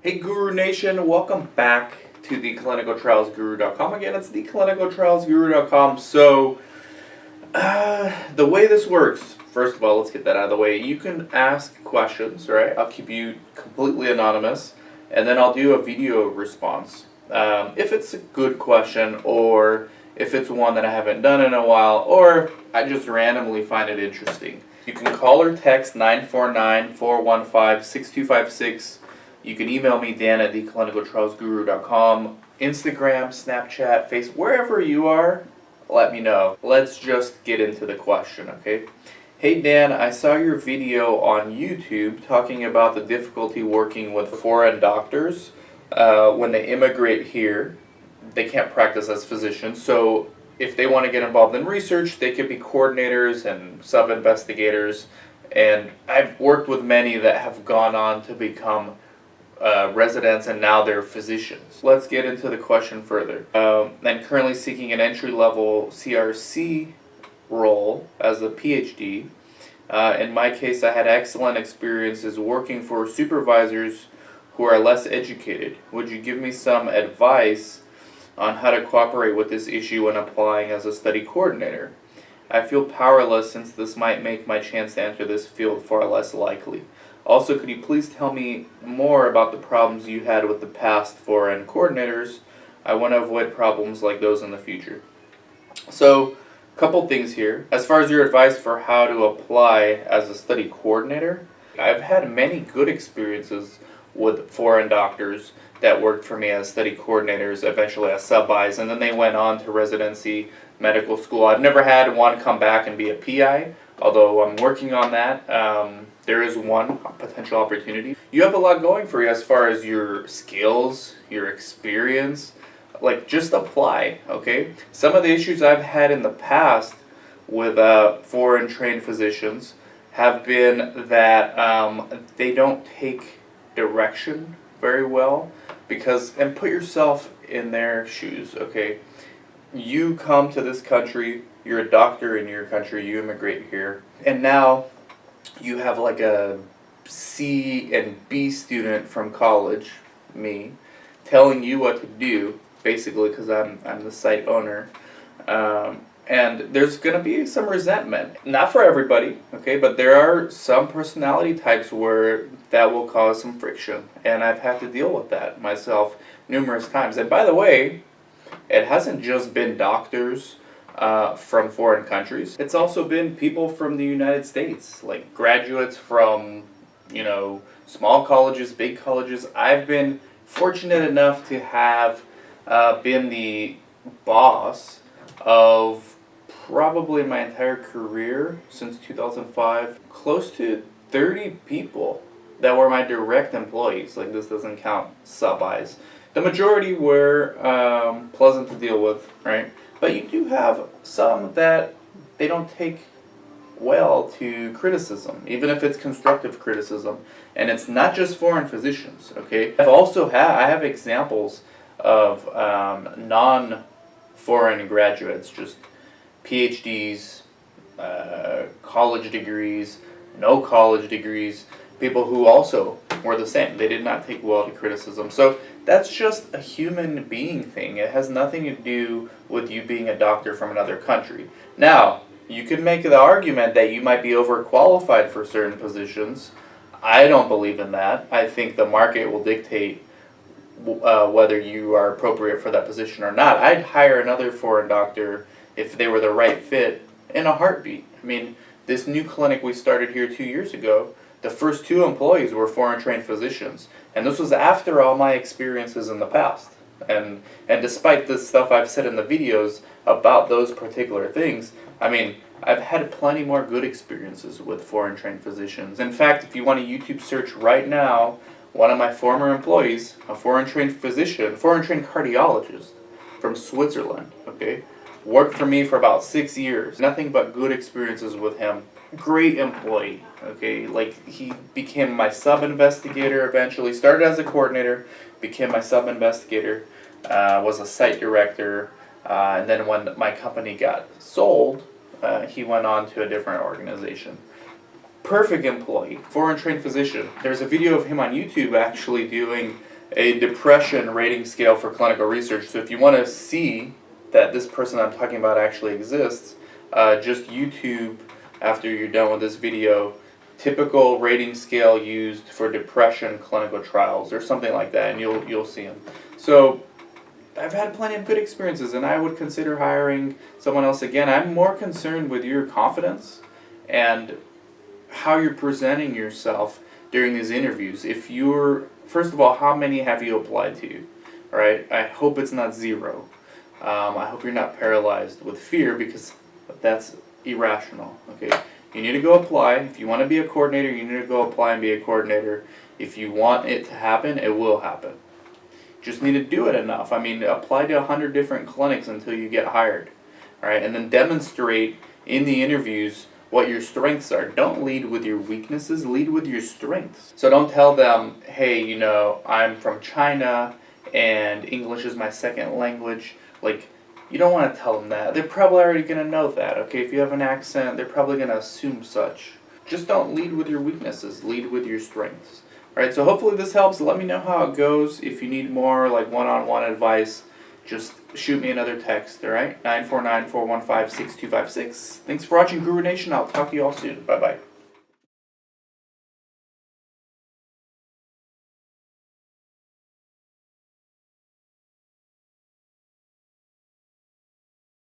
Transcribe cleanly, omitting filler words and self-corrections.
Hey Guru Nation, welcome back to the clinicaltrialsguru.com. Again, it's the clinicaltrialsguru.com. So, the way this works, first of all, let's get that out of the way. You can ask questions, right? I'll keep you completely anonymous, and then I'll do a video response. If it's a good question, or if it's one that I haven't done in a while, or I just randomly find it interesting. You can call or text 949-415-6256. You can email me, Dan at theclinicaltrialsguru.com, Instagram, Snapchat, Facebook, wherever you are, let me know. Let's just get into the question, okay? Hey Dan, I saw your video on YouTube talking about the difficulty working with foreign doctors when they immigrate here. They can't practice as physicians, so if they want to get involved in research, they could be coordinators and sub-investigators, and I've worked with many that have gone on to become residents and now they're physicians. Let's get into the question further. I'm currently seeking an entry-level CRC role as a PhD. In my case, I had excellent experiences working for supervisors who are less educated. Would you give me some advice on how to cooperate with this issue when applying as a study coordinator? I feel powerless since this might make my chance to enter this field far less likely. Also, could you please tell me more about the problems you had with the past foreign coordinators? I want to avoid problems like those in the future. So, a couple things here. As far as your advice for how to apply as a study coordinator, I've had many good experiences with foreign doctors that worked for me as study coordinators, eventually as sub-Is, and then they went on to residency, medical school. I've never had one come back and be a PI, although I'm working on that. There is one potential opportunity. You have a lot going for you as far as your skills, your experience. Like, just apply, okay? Some of the issues I've had in the past with foreign trained physicians have been that they don't take direction very well, because, and put yourself in their shoes, okay? You come to this country, you're a doctor in your country, you immigrate here, and now you have like a C and B student from college, me, telling you what to do, basically, because I'm the site owner, and there's going to be some resentment. Not for everybody, okay, but there are some personality types where that will cause some friction, and I've had to deal with that myself numerous times. And by the way, it hasn't just been doctors from foreign countries. It's also been people from the United States, like graduates from, small colleges, big colleges. I've been fortunate enough to have been the boss of probably my entire career since 2005, close to 30 people that were my direct employees. Like, this doesn't count sub-Is. The majority were pleasant to deal with, right? But you do have some that they don't take well to criticism, even if it's constructive criticism. And it's not just foreign physicians, okay? I have examples of non-foreign graduates, just PhDs, college degrees, no college degrees, people who also were the same. They did not take well to criticism. So that's just a human being thing. It has nothing to do with you being a doctor from another country. Now, you could make the argument that you might be overqualified for certain positions. I don't believe in that. I think the market will dictate whether you are appropriate for that position or not. I'd hire another foreign doctor if they were the right fit in a heartbeat. I mean, this new clinic we started here 2 years ago, the first 2 employees were foreign trained physicians. And this was after all my experiences in the past. And despite the stuff I've said in the videos about those particular things, I mean, I've had plenty more good experiences with foreign trained physicians. In fact, if you want to YouTube search right now, one of my former employees, a foreign trained physician, foreign trained cardiologist from Switzerland, okay, worked for me for about 6 years. Nothing but good experiences with him. Great employee, okay, like, he became my sub-investigator eventually, started as a coordinator, became my sub-investigator, was a site director, and then when my company got sold, he went on to a different organization. Perfect employee, foreign trained physician. There's a video of him on YouTube actually doing a depression rating scale for clinical research. So if you want to see that this person I'm talking about actually exists, just YouTube, after you're done with this video, typical rating scale used for depression clinical trials or something like that, and you'll see them. So I've had plenty of good experiences, and I would consider hiring someone else again. I'm more concerned with your confidence and how you're presenting yourself during these interviews. If you're, first of all, how many have you applied to? All right, I hope it's not zero. I hope you're not paralyzed with fear, because that's irrational. Okay, you need to go apply. If you want to be a coordinator, you need to go apply and be a coordinator. If you want it to happen, it will happen. Just need to do it enough. I mean, apply to 100 different clinics until you get hired. All right, and then demonstrate in the interviews what your strengths are. Don't lead with your weaknesses, lead with your strengths. So don't tell them, hey, you know, I'm from China and English is my second language. Like, you don't want to tell them that. They're probably already going to know that, okay? If you have an accent, they're probably going to assume such. Just don't lead with your weaknesses, lead with your strengths. Alright, so hopefully this helps. Let me know how it goes. If you need more like one-on-one advice, just shoot me another text, alright? 949-415-6256. Thanks for watching Guru Nation. I'll talk to you all soon. Bye-bye.